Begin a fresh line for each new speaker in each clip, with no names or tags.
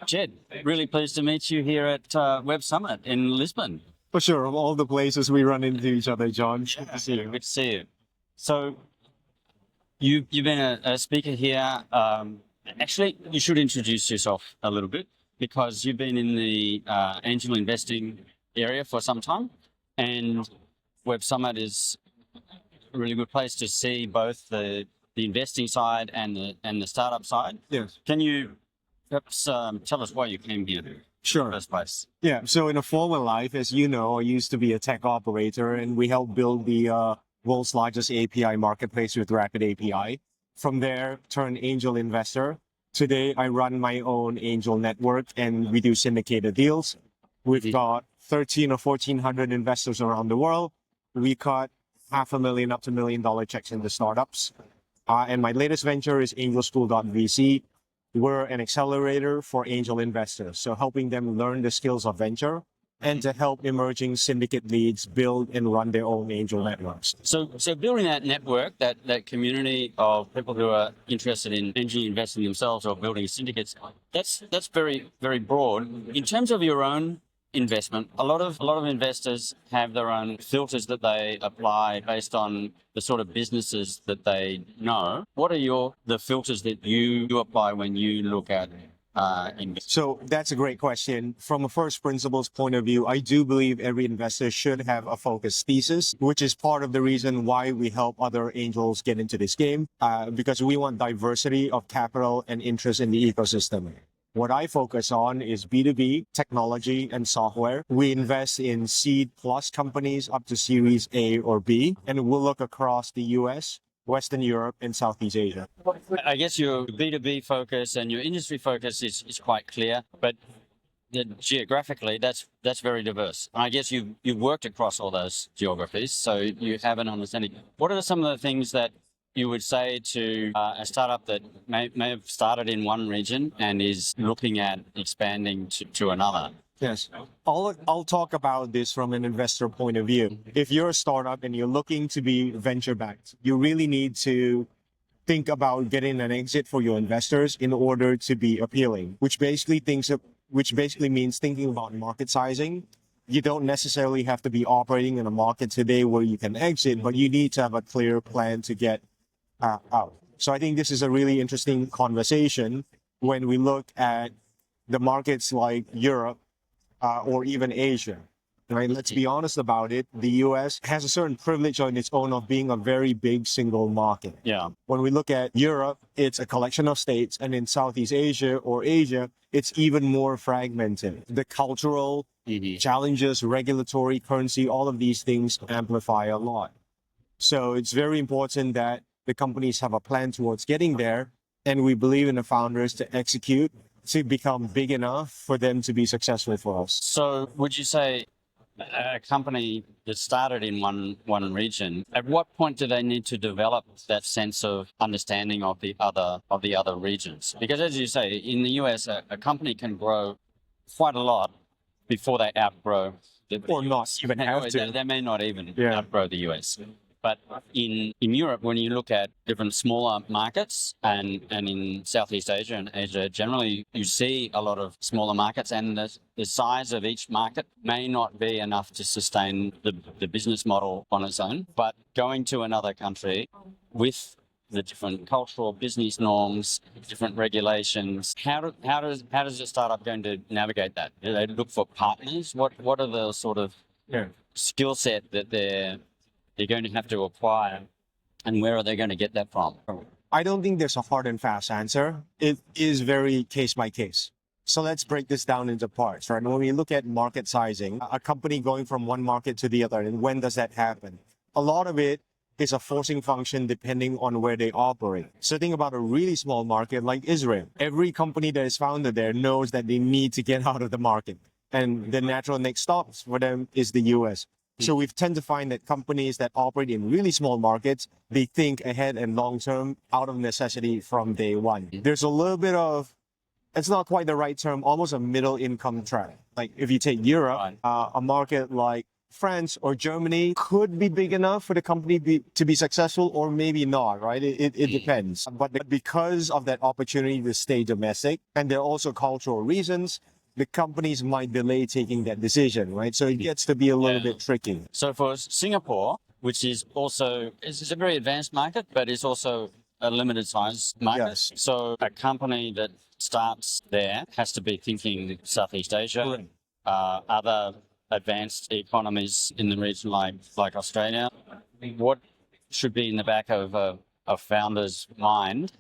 Jed, really pleased to meet you here at Web Summit in Lisbon.
For sure, of all the places we run into each other, John. Good to see you.
Good to see you. So, you've been a speaker here. Actually, you should introduce yourself a little bit because you've been in the angel investing area for some time, and Web Summit is a really good place to see both the investing side and the startup side.
Yes.
Can you perhaps tell us why you came here in
Sure.
the first place?
Yeah. So in a former life, as you know, I used to be a tech operator, and we helped build the world's largest API marketplace with Rapid API. From there, turned angel investor. Today, I run my own angel network, and we do syndicated deals. We've got 13 or 1,400 investors around the world. We cut $500,000 up to $1 million checks into startups. And my latest venture is angelschool.vc. We're an accelerator for angel investors, so helping them learn the skills of venture and to help emerging syndicate leads build and run their own angel networks.
So building that network, that community of people who are interested in angel investing themselves or building syndicates, that's very, very broad. In terms of your own investment, a lot of investors have their own filters that they apply based on the sort of businesses that they know. What are the filters that you apply when you look at investment?
So that's a great question. From a first principles point of view, I do believe every investor should have a focused thesis, which is part of the reason why we help other angels get into this game, because we want diversity of capital and interest in the ecosystem. What I focus on is B2B, technology, and software. We invest in seed plus companies up to Series A or B, and we'll look across the US, Western Europe, and Southeast Asia.
I guess your B2B focus and your industry focus is quite clear, but geographically, that's very diverse. I guess you've worked across all those geographies, so you have an understanding. What are some of the things that you would say to a startup that may have started in one region and is looking at expanding to another?
Yes. I'll talk about this from an investor point of view. If you're a startup and you're looking to be venture backed, you really need to think about getting an exit for your investors in order to be appealing, which basically means thinking about market sizing. You don't necessarily have to be operating in a market today where you can exit, but you need to have a clear plan to get out. So I think this is a really interesting conversation when we look at the markets like Europe or even Asia. Right? Let's be honest about it. The US has a certain privilege on its own of being a very big single market.
Yeah.
When we look at Europe, it's a collection of states, and in Southeast Asia or Asia, it's even more fragmented. The cultural challenges, regulatory, currency, all of these things amplify a lot. So it's very important that the companies have a plan towards getting there, and we believe in the founders to execute to become big enough for them to be successful for us.
So would you say a company that started in one region, at what point do they need to develop that sense of understanding of the other regions? Because as you say, in the US, a company can grow quite a lot before they outgrow
Or not even have to.
They may not even outgrow the US. But in Europe, when you look at different smaller markets and in Southeast Asia and Asia generally, you see a lot of smaller markets, and the size of each market may not be enough to sustain the business model on its own. But going to another country with the different cultural business norms, different regulations, how does a startup going to navigate that? Do they look for partners? What are the sort of skill set that they're going to have to acquire, and where are they going to get that from?
I don't think there's a hard and fast answer. It is very case by case. So let's break this down into parts, right? When we look at market sizing, a company going from one market to the other, and when does that happen? A lot of it is a forcing function depending on where they operate. So think about a really small market like Israel. Every company that is founded there knows that they need to get out of the market, and the natural next stop for them is the US. So we tend to find that companies that operate in really small markets, they think ahead and long term out of necessity from day one. There's a little bit of, it's not quite the right term, almost a middle income trap. Like if you take Europe, a market like France or Germany could be big enough for the company to be successful, or maybe not, right? It depends. But because of that opportunity to stay domestic, and there are also cultural reasons, the companies might delay taking that decision, right? So it gets to be a little bit tricky.
So for Singapore, which is also is a very advanced market, but it's also a limited size market.
Yes.
So a company that starts there has to be thinking Southeast Asia,
Correct.
other advanced economies in the region like Australia. What should be in the back of a founder's mind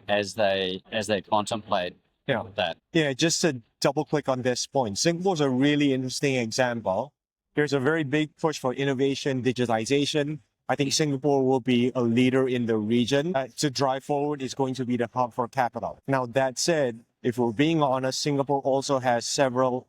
as they contemplate that?
Yeah, just to double click on this point, Singapore's a really interesting example. There's a very big push for innovation, digitization. I think Singapore will be a leader in the region. To drive forward is going to be the hub for capital. Now, that said, if we're being honest, Singapore also has several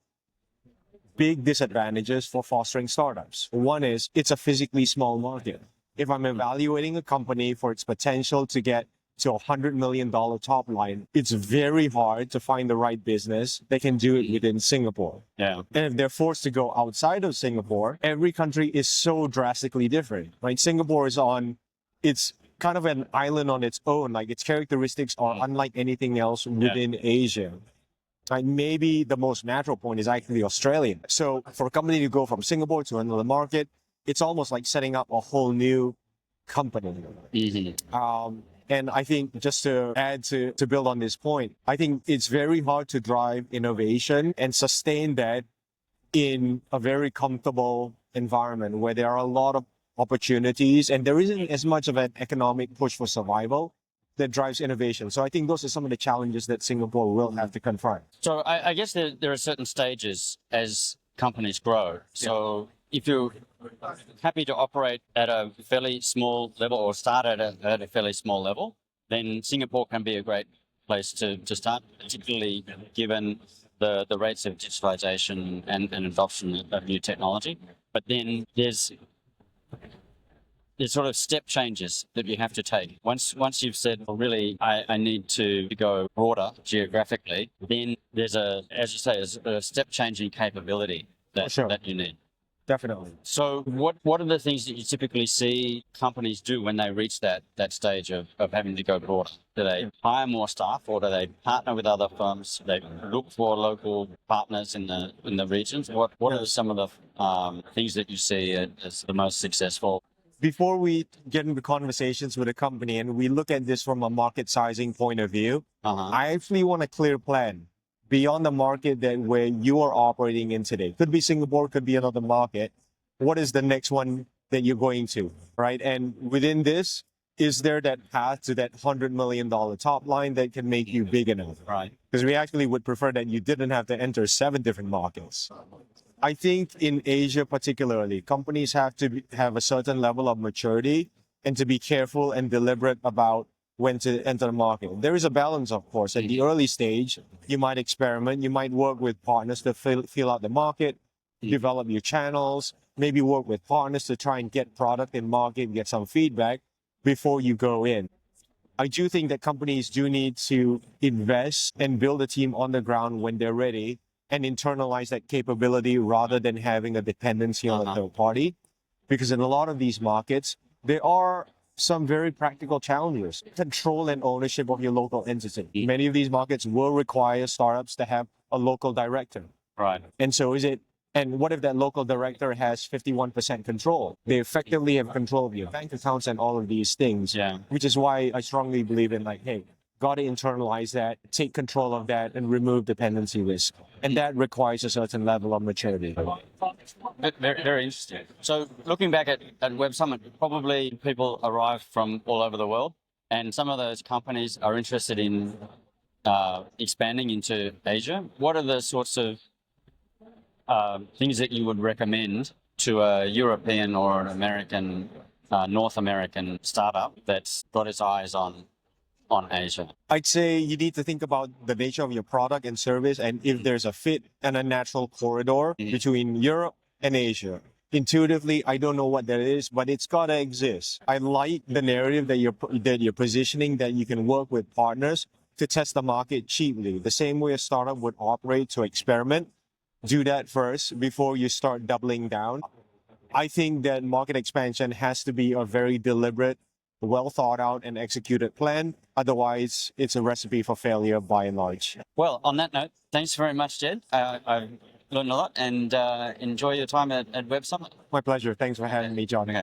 big disadvantages for fostering startups. One is it's a physically small market. If I'm evaluating a company for its potential to get to $100 million top line, it's very hard to find the right business that can do it within Singapore.
Yeah.
And if they're forced to go outside of Singapore, every country is so drastically different, right? Singapore it's kind of an island on its own. Like its characteristics are unlike anything else within Asia. Like maybe the most natural point is actually Australia. So for a company to go from Singapore to another market, it's almost like setting up a whole new company. And I think just to add to build on this point, I think it's very hard to drive innovation and sustain that in a very comfortable environment where there are a lot of opportunities and there isn't as much of an economic push for survival that drives innovation. So I think those are some of the challenges that Singapore will have to confront.
So I guess there are certain stages as companies grow. So if you're happy to operate at a fairly small level or start at a fairly small level, then Singapore can be a great place to start, particularly given the rates of digitalization and adoption of new technology. But then there's sort of step changes that you have to take. Once you've said, well, really, I need to go broader geographically, then there's as you say, a step changing capability that you need.
Definitely.
So what are the things that you typically see companies do when they reach that stage of having to go broader? Do they hire more staff, or do they partner with other firms? Do they look for local partners in the regions? What are some of the things that you see as the most successful?
Before we get into conversations with a company and we look at this from a market sizing point of view, I actually want a clear plan beyond the market where you are operating in today. Could be Singapore, could be another market. What is the next one that you're going to, right? And within this, is there that path to that $100 million top line that can make you big enough?
Right.
Because we actually would prefer that you didn't have to enter 7 different markets. I think in Asia particularly, companies have to have a certain level of maturity and to be careful and deliberate about when to enter the market. There is a balance, of course. At the early stage, you might experiment, you might work with partners to feel out the market, develop your channels, maybe work with partners to try and get product in market, get some feedback before you go in. I do think that companies do need to invest and build a team on the ground when they're ready and internalize that capability rather than having a dependency on a third party. Because in a lot of these markets, there are some very practical challenges. Control and ownership of your local entity. Many of these markets will require startups to have a local director.
Right.
And so and what if that local director has 51% control? They effectively have control of your bank accounts and all of these things, which is why I strongly believe in hey, got to internalize that, take control of that, and remove dependency risk. And that requires a certain level of maturity.
Very, very interesting. So looking back at Web Summit, probably people arrive from all over the world, and some of those companies are interested in expanding into Asia. What are the sorts of things that you would recommend to a European or an American, North American startup that's got its eyes on Asia?
I'd say you need to think about the nature of your product and service and if there's a fit and a natural corridor between Europe and Asia. Intuitively, I don't know what that is, but it's got to exist. I like the narrative that you're positioning, that you can work with partners to test the market cheaply. The same way a startup would operate to experiment. Do that first before you start doubling down. I think that market expansion has to be a very deliberate, well thought out and executed plan. Otherwise, it's a recipe for failure by and large.
Well, on that note, thanks very much, Jed. I've learned a lot and enjoy your time at Web Summit.
My pleasure. Thanks for having me, John.
Okay.